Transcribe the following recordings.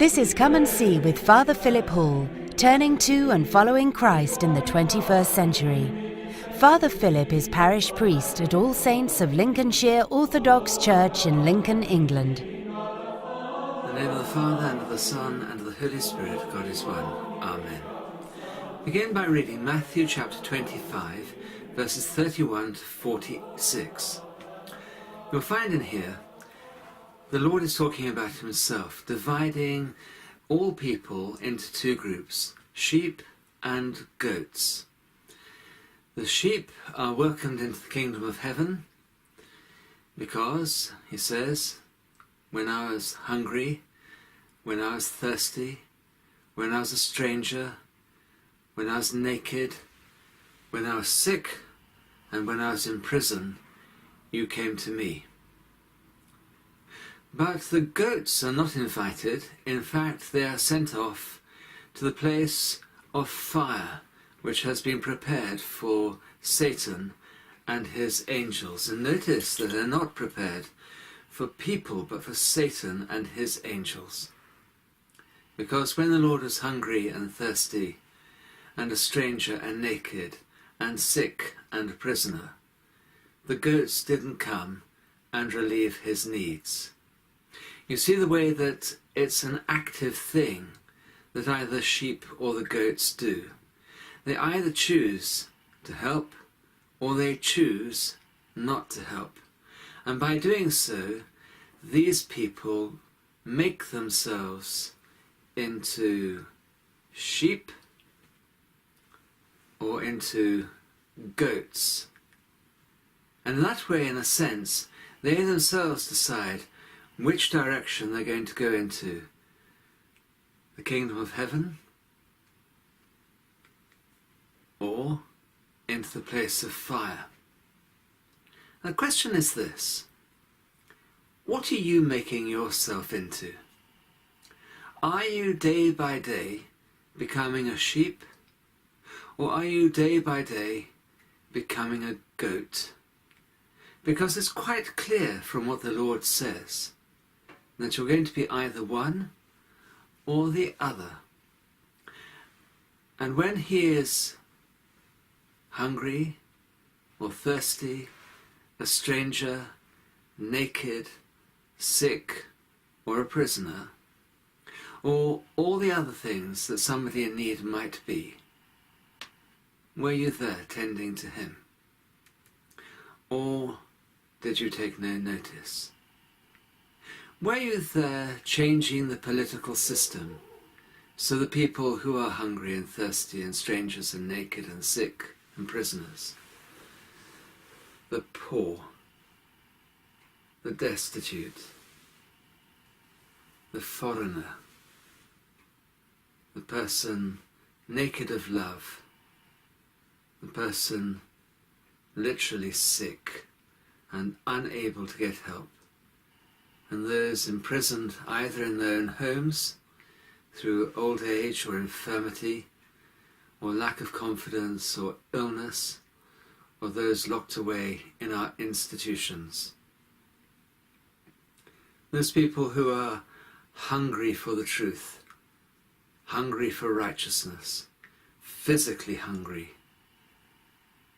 This is Come and See with Father Philip Hall, turning to and following Christ in the 21st century. Father Philip is parish priest at All Saints of Lincolnshire Orthodox Church in Lincoln, England. In the name of the Father, and of the Son, and of the Holy Spirit, God is one. Amen. Begin by reading Matthew chapter 25, verses 31 to 46. You'll find in here the Lord is talking about himself, dividing all people into two groups, sheep and goats. The sheep are welcomed into the kingdom of heaven because, he says, when I was hungry, when I was thirsty, when I was a stranger, when I was naked, when I was sick, and when I was in prison, you came to me. But the goats are not invited. In fact, they are sent off to the place of fire, which has been prepared for Satan and his angels. And notice that they're not prepared for people, but for Satan and his angels. Because when the Lord was hungry and thirsty, and a stranger and naked, and sick and a prisoner, the goats didn't come and relieve his needs. You see the way that it's an active thing that either the sheep or the goats do. They either choose to help or they choose not to help. And by doing so, these people make themselves into sheep or into goats. And that way, in a sense, they themselves decide which direction they're going to go into. The kingdom of heaven or into the place of fire. And the question is this: what are you making yourself into? Are you day by day becoming a sheep, or are you day by day becoming a goat? Because it's quite clear from what the Lord says that you're going to be either one or the other. And when he is hungry or thirsty, a stranger, naked, sick, or a prisoner, or all the other things that somebody in need might be, were you there tending to him? Or did you take no notice? Were you there changing the political system so the people who are hungry and thirsty and strangers and naked and sick and prisoners, the poor, the destitute, the foreigner, the person naked of love, the person literally sick and unable to get help, and those imprisoned either in their own homes through old age or infirmity or lack of confidence or illness, or those locked away in our institutions. Those people who are hungry for the truth, hungry for righteousness, physically hungry.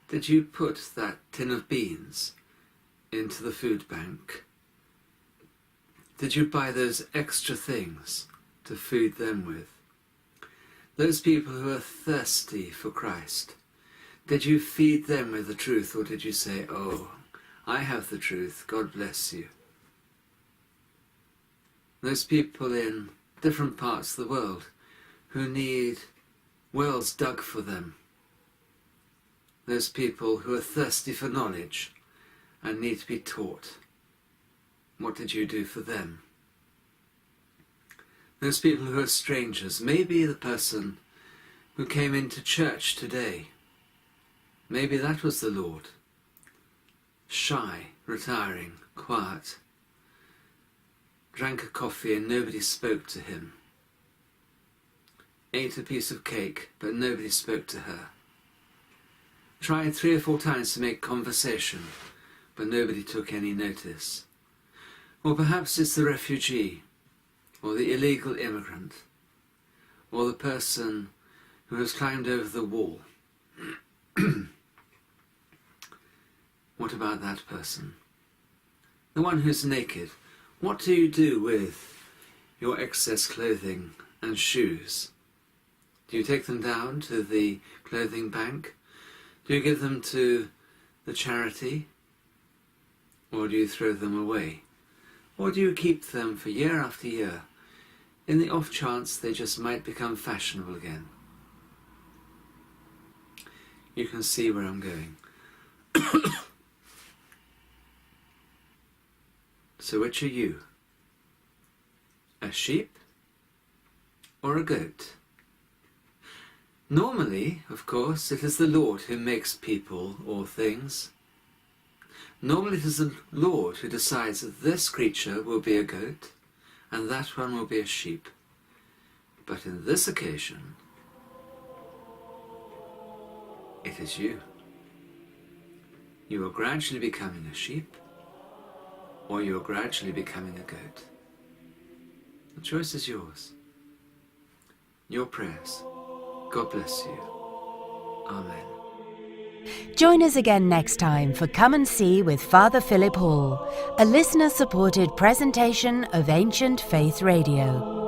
Did you put that tin of beans into the food bank? Did you buy those extra things to feed them with? Those people who are thirsty for Christ, did you feed them with the truth, or did you say, "Oh, I have the truth, God bless you"? Those people in different parts of the world who need wells dug for them. Those people who are thirsty for knowledge and need to be taught. What did you do for them? Those people who are strangers, maybe the person who came into church today, maybe that was the Lord. Shy, retiring, quiet, drank a coffee and nobody spoke to him. Ate a piece of cake, but nobody spoke to her. Tried 3 or 4 times to make conversation, but nobody took any notice. Or perhaps it's the refugee or the illegal immigrant, or the person who has climbed over the wall? What about that person? The one who's naked. What do you do with your excess clothing and shoes? Do you take them down to the clothing bank? Do you give them to the charity? Or do you throw them away? Or do you keep them for year after year, in the off chance they just might become fashionable again? You can see where I'm going. So which are you? A sheep or a goat? Normally, of course, it is the Lord who makes people or things. Normally it is the Lord who decides that this creature will be a goat and that one will be a sheep. But in this occasion, it is you. You are gradually becoming a sheep, or you are gradually becoming a goat. The choice is yours. Your prayers. God bless you. Amen. Join us again next time for Come and See with Father Philip Hall, a listener-supported presentation of Ancient Faith Radio.